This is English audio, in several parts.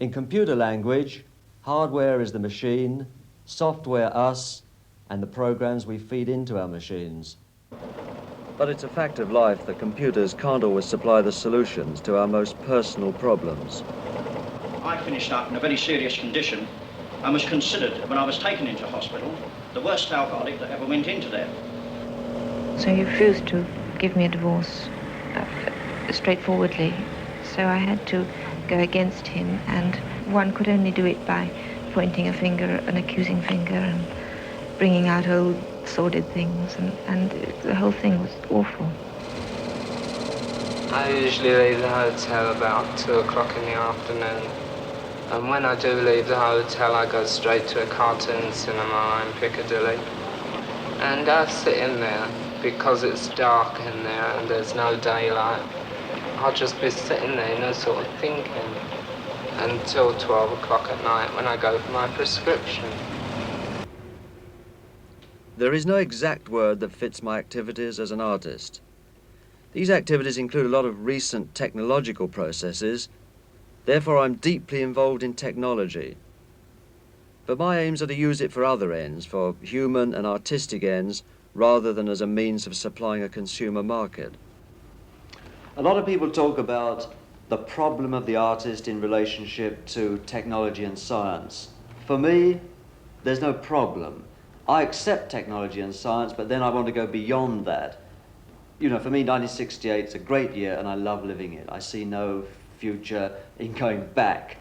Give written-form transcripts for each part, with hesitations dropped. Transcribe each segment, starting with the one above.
In computer language, hardware is the machine, software us, and the programs we feed into our machines. But it's a fact of life that computers can't always supply the solutions to our most personal problems. I finished up in a very serious condition and was considered, when I was taken into hospital, the worst alcoholic that ever went into there. So he refused to give me a divorce straightforwardly. So I had to go against him, and one could only do it by pointing a finger, an accusing finger, and bringing out old sordid things, and the whole thing was awful. I usually leave the hotel about 2 o'clock in the afternoon, and when I do leave the hotel I go straight to a cartoon cinema in Piccadilly, and I sit in there because it's dark in there and there's no daylight. I'll just be sitting there, you know, sort of thinking until 12 o'clock at night when I go for my prescription. There is no exact word that fits my activities as an artist. These activities include a lot of recent technological processes, therefore I'm deeply involved in technology. But my aims are to use it for other ends, for human and artistic ends, rather than as a means of supplying a consumer market. A lot of people talk about the problem of the artist in relationship to technology and science. For me, there's no problem. I accept technology and science, but then I want to go beyond that. You know, for me, 1968 is a great year, and I love living it. I see no future in going back.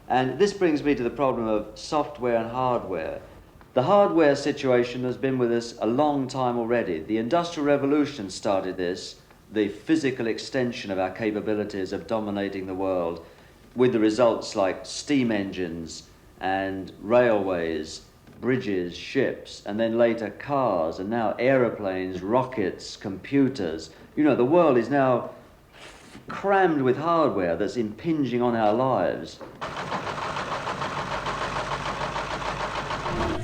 And this brings me to the problem of software and hardware. The hardware situation has been with us a long time already. The Industrial Revolution started this, the physical extension of our capabilities of dominating the world, with the results like steam engines and railways, bridges, ships, and then later cars, and now aeroplanes, rockets, computers. You know, the world is now crammed with hardware that's impinging on our lives.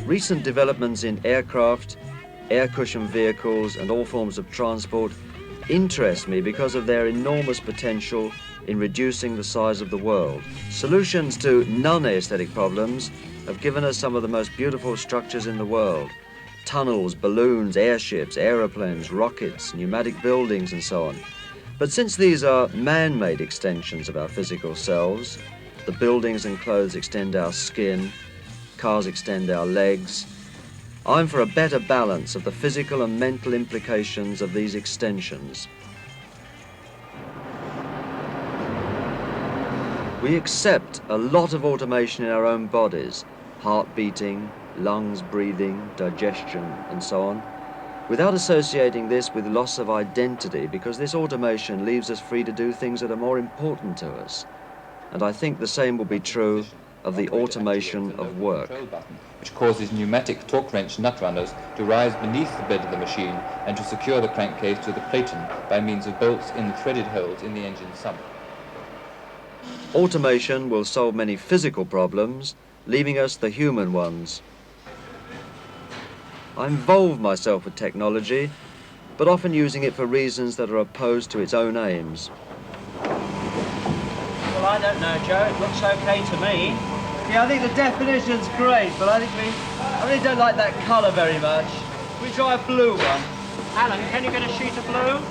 Recent developments in aircraft, air-cushioned vehicles, and all forms of transport interest me because of their enormous potential in reducing the size of the world. Solutions to non-aesthetic problems have given us some of the most beautiful structures in the world. Tunnels, balloons, airships, aeroplanes, rockets, pneumatic buildings, and so on. But since these are man-made extensions of our physical selves, the buildings and clothes extend our skin, cars extend our legs, I'm for a better balance of the physical and mental implications of these extensions. We accept a lot of automation in our own bodies, heart beating, lungs breathing, digestion, and so on, without associating this with loss of identity, because this automation leaves us free to do things that are more important to us. And I think the same will be true of the automation of work. Which causes pneumatic torque wrench nut runners to rise beneath the bed of the machine and to secure the crankcase to the platen by means of bolts in the threaded holes in the engine sump. Automation will solve many physical problems, leaving us the human ones. I involve myself with technology, but often using it for reasons that are opposed to its own aims. Well, I don't know, Joe. It looks okay to me. Yeah, I think the definition's great, but I really don't like that colour very much. We try a blue one. Alan, can you get a sheet of blue?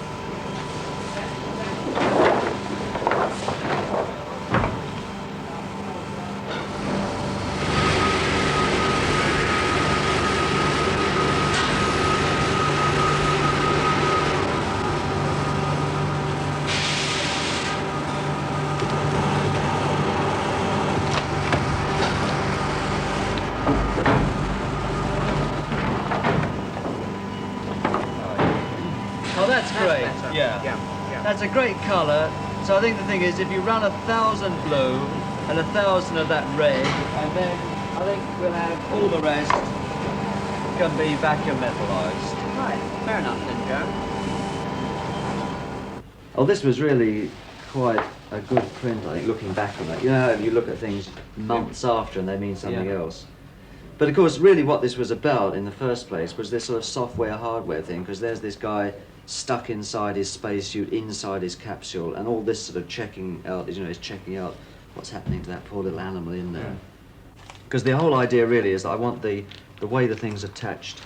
That's a great colour. So I think the thing is, if you run 1,000 blue and 1,000 of that red, and then I think we'll have all the rest can be vacuum metallized. Right, fair enough then, Joe. Oh, this was really quite a good print, I think, looking back on it. You know how you look at things months after and they mean something else. But of course, really what this was about in the first place was this sort of software-hardware thing, because there's this guy stuck inside his spacesuit, inside his capsule, and all this sort of checking out, you know, is checking out what's happening to that poor little animal in there. Because the whole idea really is that I want the way the thing's attached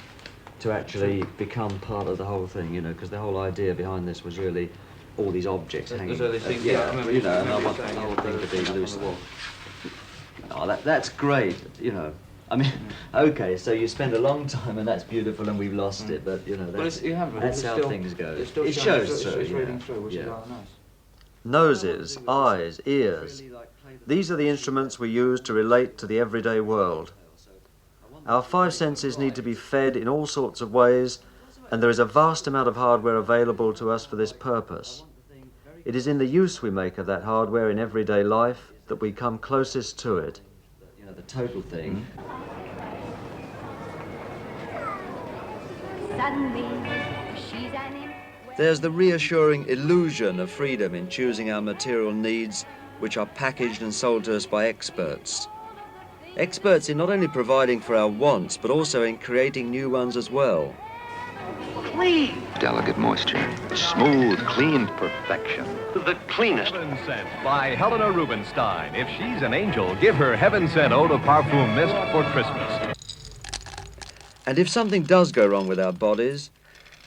to actually become part of the whole thing, you know, because the whole idea behind this was really all these objects hanging. So they think, yeah, you know, and I remember want the saying whole it thing to be was loose. on the wall. Oh, that's great, you know. I mean, okay, so you spend a long time and that's beautiful and we've lost it, but, you know, that's, that's how things go. It shows through, it's yeah. reading through, which is Yeah. rather nice. Noses, eyes, ears. These are the instruments we use to relate to the everyday world. Our five senses need to be fed in all sorts of ways, and there is a vast amount of hardware available to us for this purpose. It is in the use we make of that hardware in everyday life that we come closest to it. You know, the total thing. There's the reassuring illusion of freedom in choosing our material needs, which are packaged and sold to us by experts. Experts in not only providing for our wants, but also in creating new ones as well. Clean. Delicate moisture. Smooth, clean perfection. The cleanest. Heaven Scent by Helena Rubinstein. If she's an angel, give her Heaven Scent Eau de Parfum Mist for Christmas. And if something does go wrong with our bodies,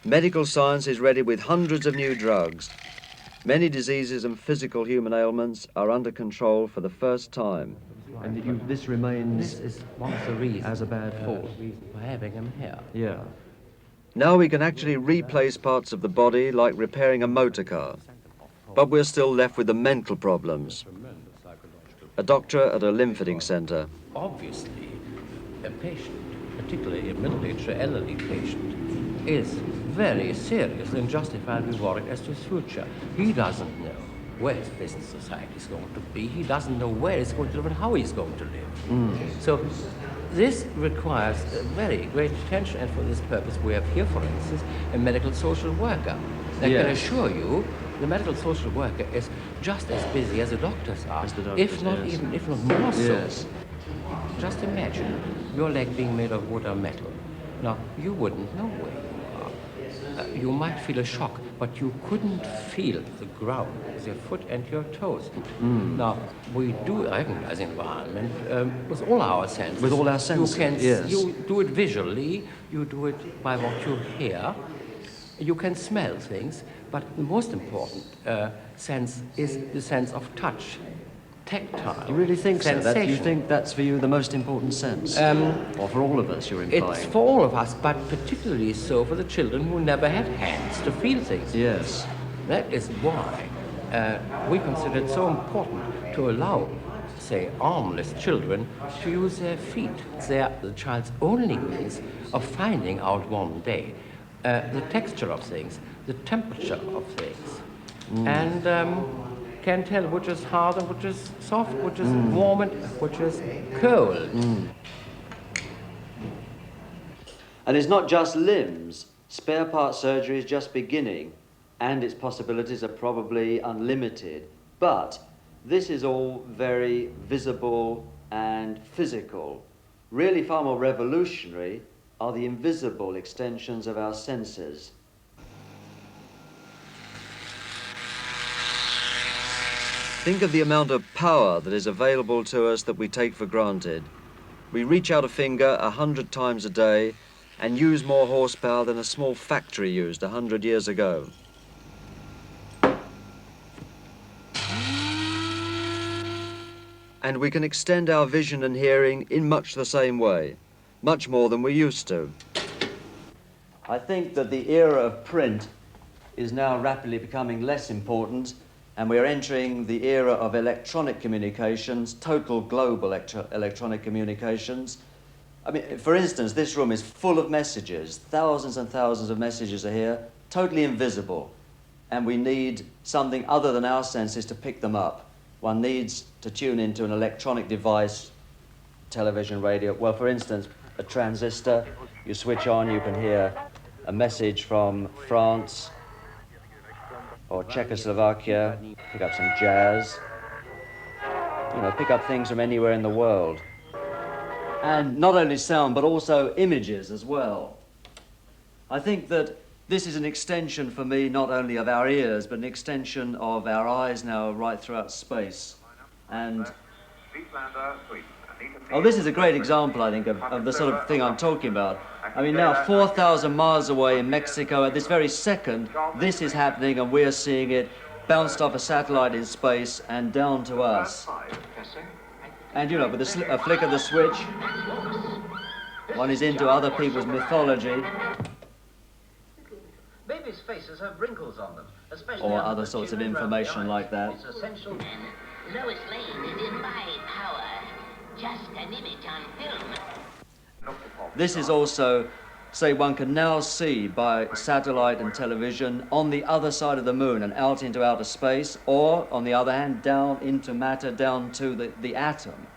medical science is ready with hundreds of new drugs. Many diseases and physical human ailments are under control for the first time. And this remains This is one of the reasons as a bad fall. for having him here. Yeah. Now we can actually replace parts of the body like repairing a motor car. But we're still left with the mental problems. A doctor at a lymphatic centre. Obviously, a patient, particularly a middle-aged or elderly patient, is very serious and justifiably worried as to his future. He doesn't know where his business society is going to be. He doesn't know where he's going to live and how he's going to live. So this requires a very great attention, and for this purpose we have here, for instance, a medical social worker. I can assure you the medical social worker is just as busy as the doctors are, if not more so. Yes. Just imagine your leg being made of wood or metal. Now, you wouldn't know where you are. You might feel a shock, but you couldn't feel the ground with your foot and your toes. Now, we do recognize the environment with all our senses. With all our senses, You do it visually, you do it by what you hear. You can smell things, but the most important sense is the sense of touch, tactile. You really think so? sensation. You think that's for you the most important sense? Or for all of us, you're implying? It's for all of us, but particularly so for the children who never had hands to feel things. Yes. That is why we consider it so important to allow, say, armless children to use their feet. They're the child's only means of finding out one day the texture of things, the temperature of things, and can tell which is hard and which is soft, which is warm and which is cold. And it's not just limbs. Spare part surgery is just beginning, and its possibilities are probably unlimited. But this is all very visible and physical. Really far more revolutionary are the invisible extensions of our senses. Think of the amount of power that is available to us that we take for granted. We reach out a finger 100 times a day and use more horsepower than a small factory used 100 years ago. And we can extend our vision and hearing in much the same way, much more than we used to. I think that the era of print is now rapidly becoming less important, and we are entering the era of electronic communications, total global electronic communications. I mean, for instance, this room is full of messages. Thousands and thousands of messages are here, totally invisible. And we need something other than our senses to pick them up. One needs to tune into an electronic device, television, radio. Well, for instance, a transistor. You switch on, you can hear a message from France or Czechoslovakia, pick up some jazz, you know, pick up things from anywhere in the world. And not only sound, but also images as well. I think that this is an extension for me, not only of our ears, but an extension of our eyes now right throughout space. And oh, this is a great example, I think, of the sort of thing I'm talking about. I mean, now 4,000 miles away in Mexico, at this very second, this is happening and we're seeing it bounced off a satellite in space and down to us. And, you know, with a flick of the switch, one is into other people's mythology. Babies' faces have wrinkles on them, especially or other sorts of information like that. It's essential. Lois Lane is in my power. Just an image on film. This is also, say, one can now see by satellite and television on the other side of the moon and out into outer space, or, on the other hand, down into matter, down to the atom.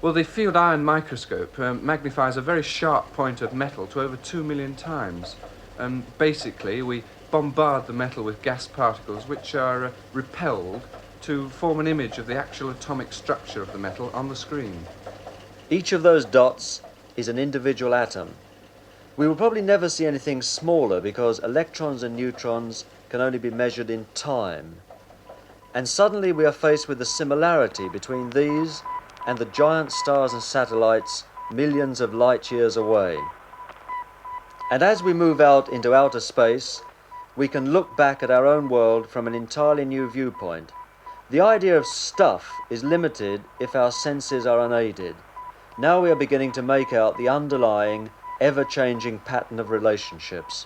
Well, the field iron microscope magnifies a very sharp point of metal to over 2 million times. Basically, we bombard the metal with gas particles which are repelled to form an image of the actual atomic structure of the metal on the screen. Each of those dots is an individual atom. We will probably never see anything smaller because electrons and neutrons can only be measured in time. And suddenly we are faced with the similarity between these and the giant stars and satellites millions of light years away. And as we move out into outer space, we can look back at our own world from an entirely new viewpoint. The idea of stuff is limited if our senses are unaided. Now we are beginning to make out the underlying, ever-changing pattern of relationships.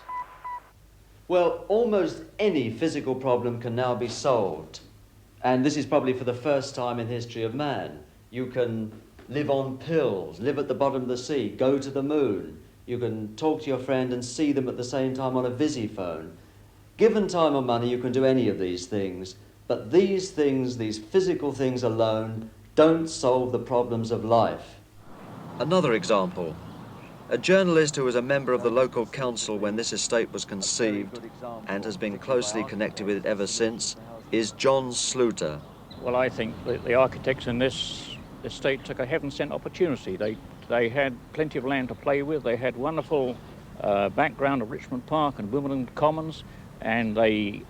Well, almost any physical problem can now be solved. And this is probably for the first time in the history of man. You can live on pills, live at the bottom of the sea, go to the moon. You can talk to your friend and see them at the same time on a visiphone. Given time or money, you can do any of these things. But these things, these physical things alone, don't solve the problems of life. Another example. A journalist who was a member of the local council when this estate was conceived and has been closely connected with it ever since is John Sluter. Well, I think that the architects in this estate took a heaven-sent opportunity. They had plenty of land to play with. They had wonderful background of Richmond Park and Wimbledon Commons, and they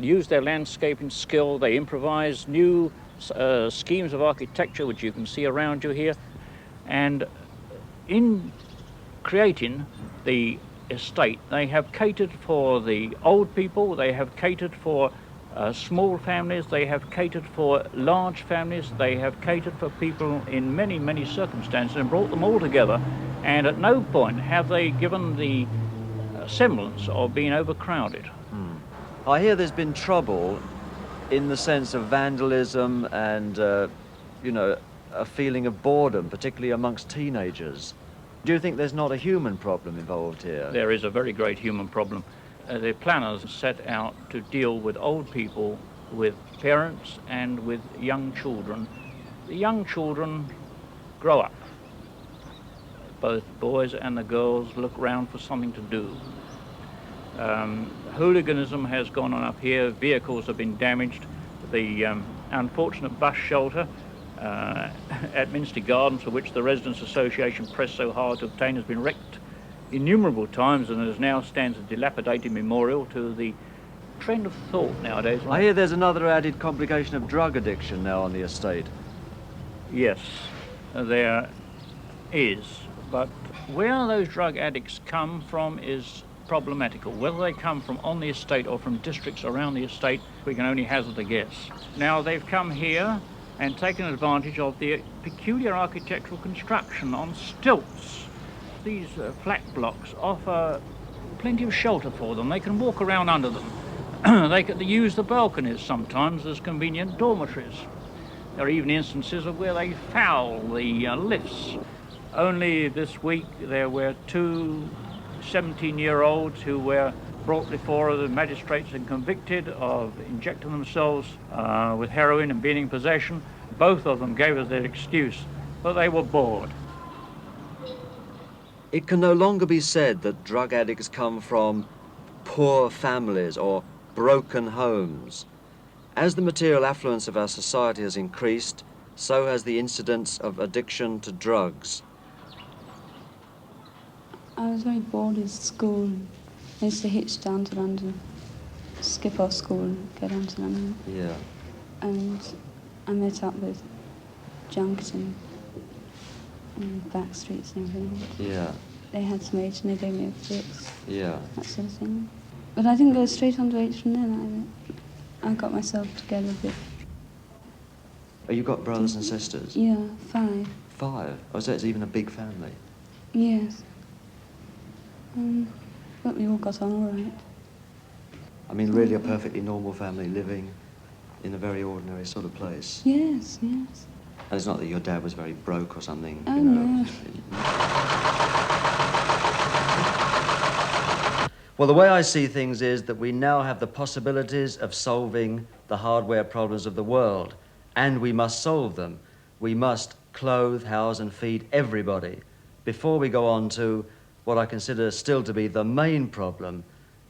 used their landscaping skill. They improvised new schemes of architecture, which you can see around you here. And in creating the estate, they have catered for the old people, they have catered for small families, they have catered for large families, they have catered for people in many, many circumstances and brought them all together. And at no point have they given the semblance of being overcrowded. I hear there's been trouble in the sense of vandalism and, a feeling of boredom, particularly amongst teenagers. Do you think there's not a human problem involved here? There is a very great human problem. The planners set out to deal with old people, with parents and with young children. The young children grow up. Both boys and the girls look round for something to do. Hooliganism has gone on up here, vehicles have been damaged. The unfortunate bus shelter at Minster Gardens, for which the Residents' Association pressed so hard to obtain, has been wrecked innumerable times and as now stands a dilapidated memorial to the trend of thought nowadays. I hear there's another added complication of drug addiction now on the estate. Yes, there is, but where those drug addicts come from is problematical. Whether they come from on the estate or from districts around the estate, we can only hazard a guess. Now they've come here and taken advantage of the peculiar architectural construction on stilts. These flat blocks offer plenty of shelter for them. They can walk around under them. They can use the balconies sometimes as convenient dormitories. There are even instances of where they foul the lifts. Only this week there were two 17-year-olds who were brought before the magistrates and convicted of injecting themselves with heroin and being in possession. Both of them gave us their excuse, but they were bored. It can no longer be said that drug addicts come from poor families or broken homes. As the material affluence of our society has increased, so has the incidence of addiction to drugs. I was very bored at school. I used to hitch down to London, skip off school and go down to London. Yeah. And I met up with junction and back streets and everything. Yeah. They had some age and they gave me a fix. Yeah. That sort of thing. But I didn't go straight on to H from then. I got myself together a bit. Oh, you got brothers and sisters? Yeah, 5. 5? Oh, so it's even a big family? Yes. But we all got on all right. I mean, really a perfectly normal family living in a very ordinary sort of place? Yes, yes. And it's not that your dad was very broke or something? Oh, you know. no. Well, the way I see things is that we now have the possibilities of solving the hardware problems of the world, and we must solve them. We must clothe, house, and feed everybody before we go on to what I consider still to be the main problem,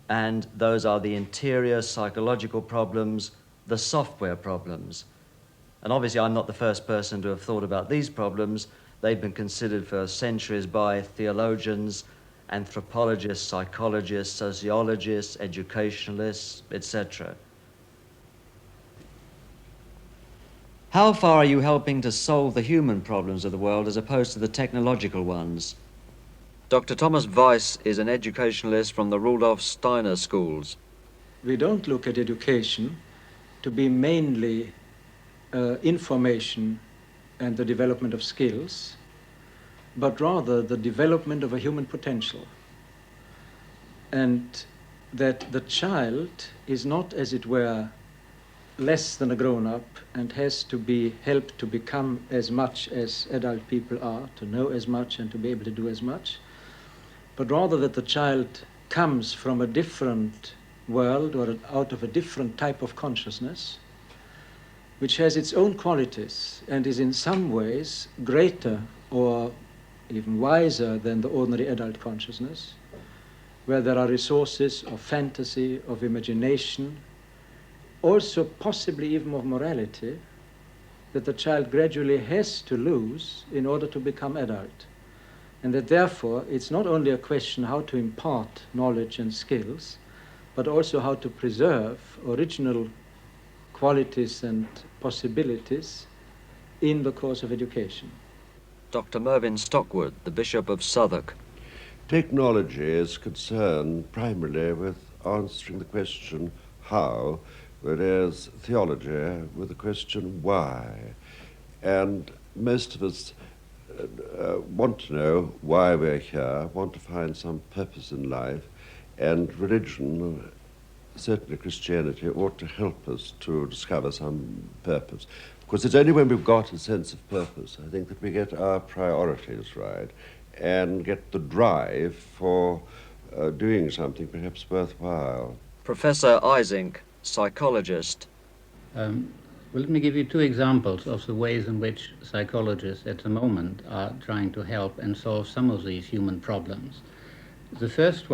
and those are the interior psychological problems, the software problems. And obviously I'm not the first person to have thought about these problems. They've been considered for centuries by theologians, anthropologists, psychologists, sociologists, educationalists, etc. How far are you helping to solve the human problems of the world as opposed to the technological ones? Dr. Thomas Weihs is an educationalist from the Rudolf Steiner schools. We don't look at education to be mainly information and the development of skills, but rather the development of a human potential. And that the child is not, as it were, less than a grown-up and has to be helped to become as much as adult people are, to know as much and to be able to do as much, but rather that the child comes from a different world or out of a different type of consciousness, which has its own qualities and is in some ways greater or even wiser than the ordinary adult consciousness, where there are resources of fantasy, of imagination, also possibly even of morality, that the child gradually has to lose in order to become adult. And that therefore it's not only a question how to impart knowledge and skills, but also how to preserve original qualities and possibilities in the course of education. Dr. Mervyn Stockwood, the Bishop of Southwark. Technology is concerned primarily with answering the question how, whereas theology with the question why. And most of us want to know why we're here, want to find some purpose in life, and religion, certainly Christianity, ought to help us to discover some purpose. Because it's only when we've got a sense of purpose, I think, that we get our priorities right and get the drive for doing something perhaps worthwhile. Professor Eysenck, psychologist. Well, let me give you 2 examples of the ways in which psychologists at the moment are trying to help and solve some of these human problems. The first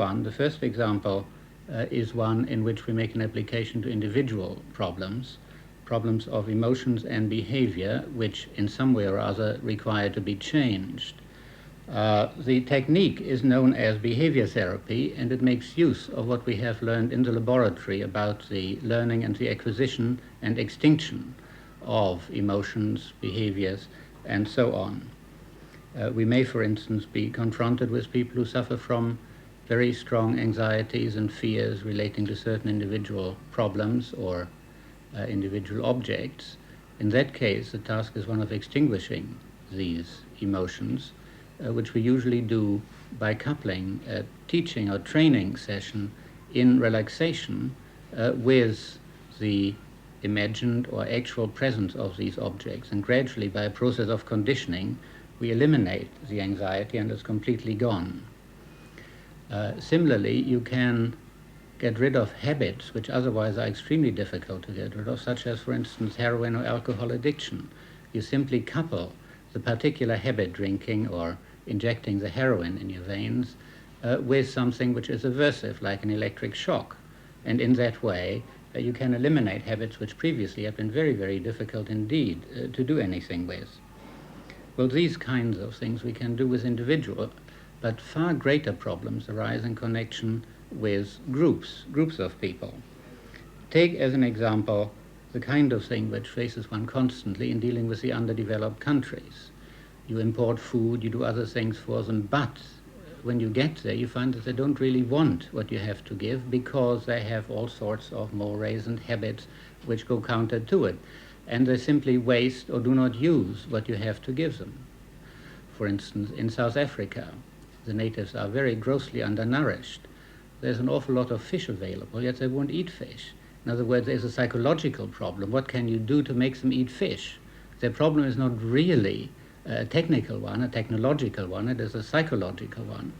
example, is one in which we make an application to individual problems of emotions and behavior, which in some way or other require to be changed. The technique is known as behavior therapy, and it makes use of what we have learned in the laboratory about the learning and the acquisition and extinction of emotions, behaviors, and so on. We may, for instance, be confronted with people who suffer from very strong anxieties and fears relating to certain individual problems or individual objects. In that case, the task is one of extinguishing these emotions, which we usually do by coupling a teaching or training session in relaxation with the imagined or actual presence of these objects. And gradually, by a process of conditioning, we eliminate the anxiety and it's completely gone. Similarly, you can get rid of habits which otherwise are extremely difficult to get rid of, such as, for instance, heroin or alcohol addiction. You simply couple the particular habit, drinking or injecting the heroin in your veins, with something which is aversive, like an electric shock. And in that way, you can eliminate habits which previously have been very, very difficult indeed to do anything with. Well, these kinds of things we can do with individuals, but far greater problems arise in connection with groups of people. Take as an example the kind of thing which faces one constantly in dealing with the underdeveloped countries. You import food, you do other things for them, but when you get there, you find that they don't really want what you have to give because they have all sorts of mores and habits which go counter to it. And they simply waste or do not use what you have to give them. For instance, in South Africa, the natives are very grossly undernourished. There's an awful lot of fish available, yet they won't eat fish. In other words, there's a psychological problem. What can you do to make them eat fish? Their problem is not really a technical one, a technological one, it is a psychological one.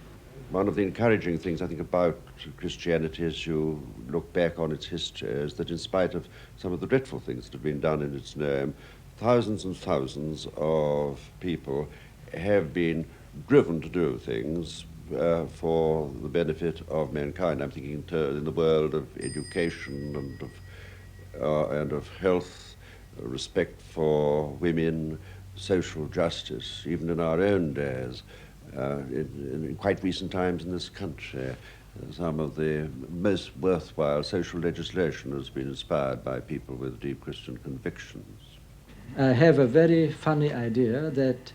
One of the encouraging things, I think, about Christianity as you look back on its history is that in spite of some of the dreadful things that have been done in its name, thousands and thousands of people have been driven to do things for the benefit of mankind. I'm thinking in the world of education and of health, respect for women, social justice, even in our own days. In quite recent times in this country, some of the most worthwhile social legislation has been inspired by people with deep Christian convictions. I have a very funny idea that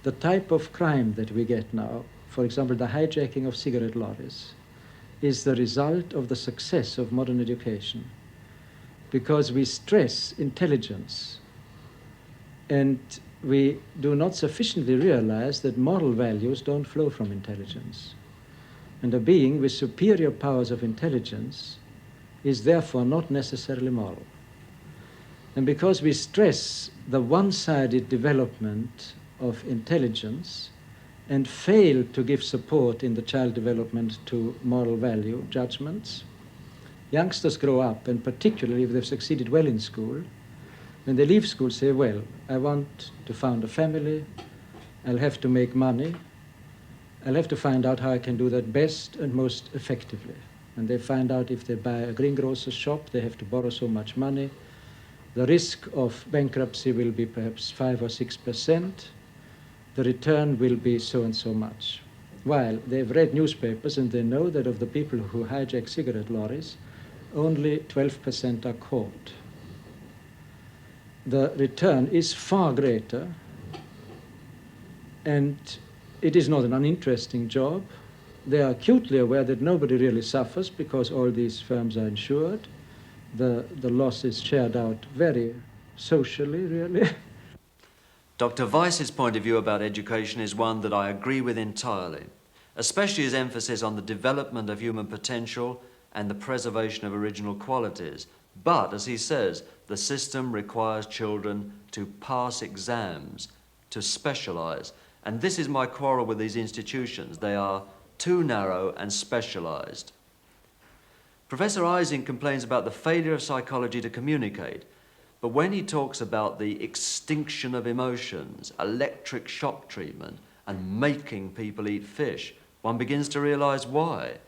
the type of crime that we get now, for example, the hijacking of cigarette lorries, is the result of the success of modern education, because we stress intelligence and we do not sufficiently realize that moral values don't flow from intelligence. And a being with superior powers of intelligence is therefore not necessarily moral. And because we stress the one-sided development of intelligence and fail to give support in the child development to moral value judgments, youngsters grow up, and particularly if they've succeeded well in school, when they leave school, say, well, I want to found a family, I'll have to make money, I'll have to find out how I can do that best and most effectively. And they find out if they buy a greengrocer's shop, they have to borrow so much money. The risk of bankruptcy will be perhaps 5 or 6%. The return will be so and so much. While they've read newspapers and they know that of the people who hijack cigarette lorries, only 12% are caught. The return is far greater, and it is not an uninteresting job. They are acutely aware that nobody really suffers because all these firms are insured. The loss is shared out very socially, really. Dr. Weiss's point of view about education is one that I agree with entirely, especially his emphasis on the development of human potential and the preservation of original qualities. But, as he says, the system requires children to pass exams, to specialise. And this is my quarrel with these institutions. They are too narrow and specialised. Professor Eysenck complains about the failure of psychology to communicate, but when he talks about the extinction of emotions, electric shock treatment, and making people eat fish, one begins to realise why.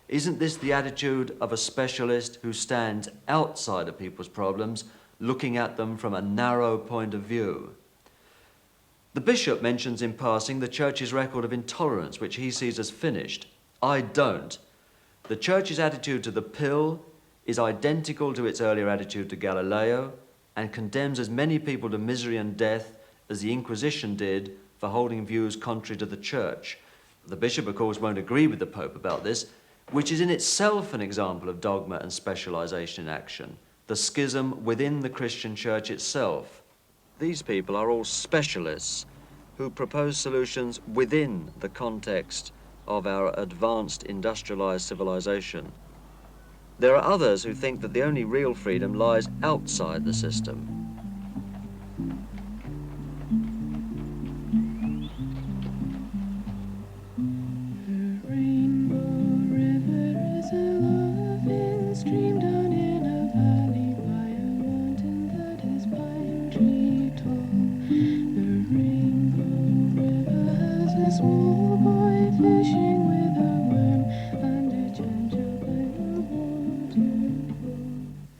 Isn't this the attitude of a specialist who stands outside of people's problems, looking at them from a narrow point of view? The bishop mentions in passing the Church's record of intolerance, which he sees as finished. I don't. The Church's attitude to the pill is identical to its earlier attitude to Galileo and condemns as many people to misery and death as the Inquisition did for holding views contrary to the Church. The bishop, of course, won't agree with the Pope about this, which is in itself an example of dogma and specialisation in action, the schism within the Christian Church itself. These people are all specialists who propose solutions within the context of our advanced industrialised civilization. There are others who think that the only real freedom lies outside the system.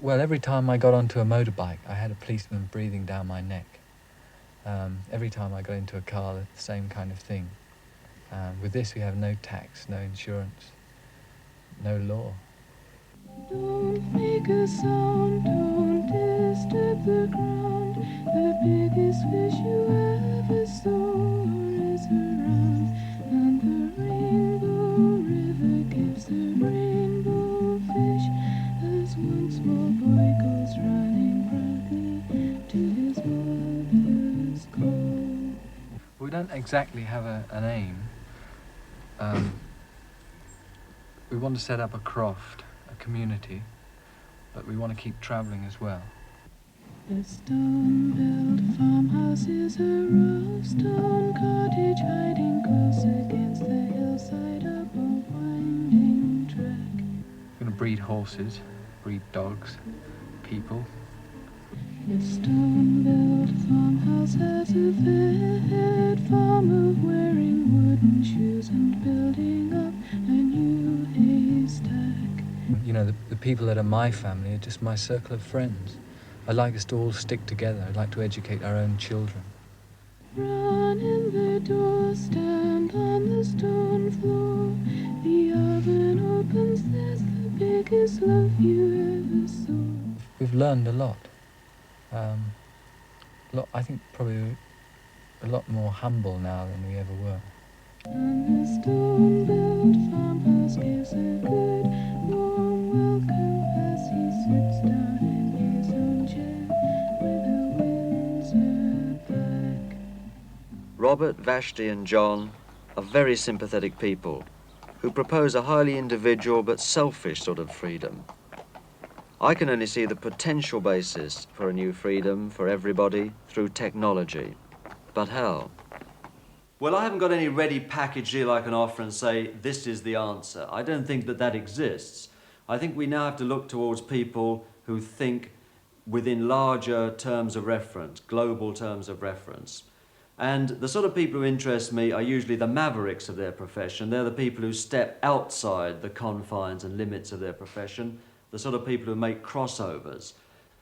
Well, every time I got onto a motorbike, I had a policeman breathing down my neck. Every time I got into a car, the same kind of thing. With this, we have no tax, no insurance, no law. Don't make a sound, don't disturb the ground. The biggest fish you ever saw is around, and the Rainbow River gives the rainbow fish as one small boy goes running proudly to his mother's call. We don't exactly have an aim. We want to set up a croft, a community, but we want to keep travelling as well. The stone-built farmhouse is a rough stone cottage hiding close against the hillside up a winding track. We're going to breed horses, breed dogs, people. The stone-built farmhouse has a fed farmer wearing wooden shoes and building up a new haystack. You know, the people that are my family are just my circle of friends. I'd like us to all stick together. I'd like to educate our own children. Run in the door, stand on the stone floor. The oven opens, there's the biggest loaf you ever saw. We've learned a lot. I think probably a lot more humble now than we ever were. And the stone-built farmhouse gives a good, warm welcome as he sits down in his own chair with a Windsor back. Robert, Vashti and John are very sympathetic people who propose a highly individual but selfish sort of freedom. I can only see the potential basis for a new freedom for everybody through technology. But how? Well, I haven't got any ready package deal I can offer and say, this is the answer. I don't think that exists. I think we now have to look towards people who think within larger terms of reference, global terms of reference. And the sort of people who interest me are usually the mavericks of their profession. They're the people who step outside the confines and limits of their profession, the sort of people who make crossovers.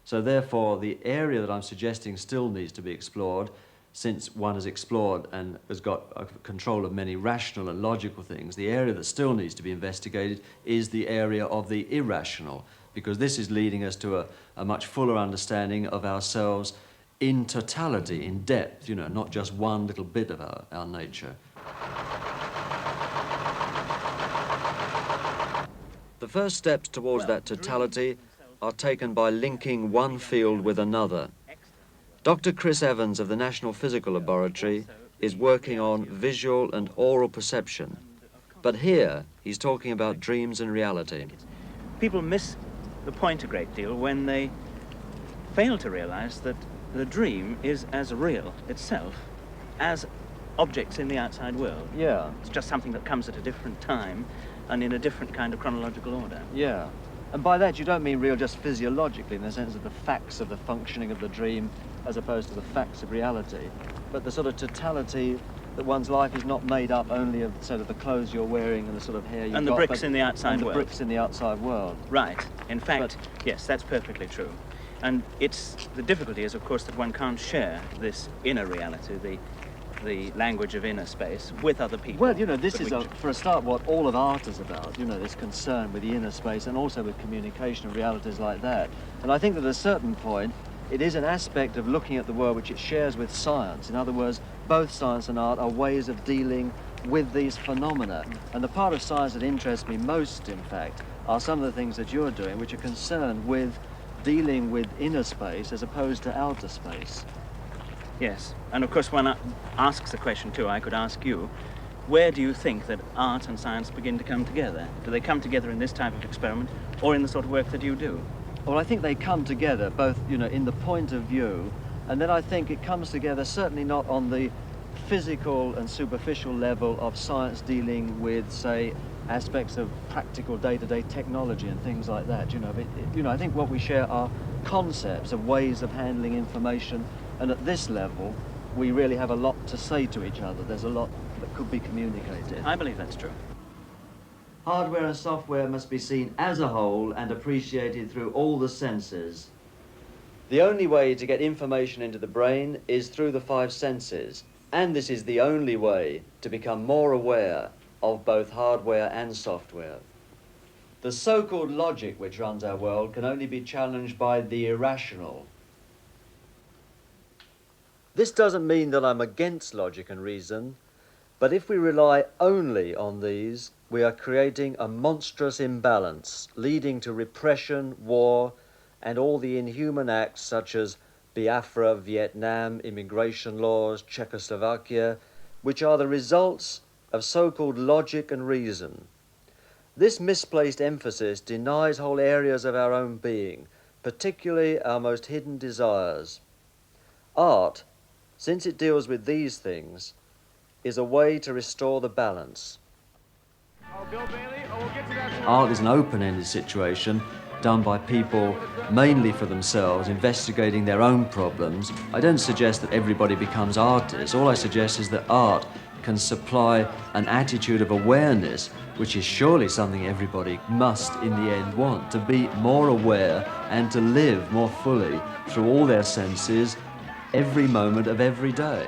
So therefore, the area that I'm suggesting still needs to be explored, since one has explored and has got control of many rational and logical things. The area that still needs to be investigated is the area of the irrational, because this is leading us to a much fuller understanding of ourselves in totality, in depth, you know, not just one little bit of our nature. The first steps towards that totality are taken by linking one field with another. Dr. Chris Evans of the National Physical Laboratory is working on visual and oral perception. But here, he's talking about dreams and reality. People miss the point a great deal when they fail to realize that the dream is as real itself as objects in the outside world. Yeah. It's just something that comes at a different time and in a different kind of chronological order. Yeah. And by that, you don't mean real just physiologically, in the sense of the facts of the functioning of the dream as opposed to the facts of reality, but the sort of totality that one's life is not made up only of sort of the clothes you're wearing and the sort of hair you've got. And the bricks in the outside world. And the bricks in the outside world. Right. In fact, yes, that's perfectly true. And the difficulty is, of course, that one can't share this inner reality, the language of inner space, with other people. Well, you know, this is, for a start, what all of art is about, you know, this concern with the inner space and also with communication and realities like that. And I think that at a certain point, it is an aspect of looking at the world which it shares with science. In other words, both science and art are ways of dealing with these phenomena. And the part of science that interests me most, in fact, are some of the things that you're doing, which are concerned with dealing with inner space as opposed to outer space. Yes, and of course one asks the question too, I could ask you, where do you think that art and science begin to come together? Do they come together in this type of experiment or in the sort of work that you do? Well, I think they come together both, you know, in the point of view, and then I think it comes together certainly not on the physical and superficial level of science dealing with, say, aspects of practical day-to-day technology and things like that. You know, I think what we share are concepts of ways of handling information, and at this level, we really have a lot to say to each other. There's a lot that could be communicated. I believe that's true. Hardware and software must be seen as a whole and appreciated through all the senses. The only way to get information into the brain is through the five senses, and this is the only way to become more aware of both hardware and software. The so-called logic which runs our world can only be challenged by the irrational, This doesn't mean that I'm against logic and reason, but if we rely only on these, we are creating a monstrous imbalance, leading to repression, war, and all the inhuman acts such as Biafra, Vietnam, immigration laws, Czechoslovakia, which are the results of so-called logic and reason. This misplaced emphasis denies whole areas of our own being, particularly our most hidden desires. Art, since it deals with these things, is a way to restore the balance. Art is an open-ended situation done by people mainly for themselves, investigating their own problems. I don't suggest that everybody becomes artists. All I suggest is that art can supply an attitude of awareness, which is surely something everybody must in the end want, to be more aware and to live more fully through all their senses every moment of every day.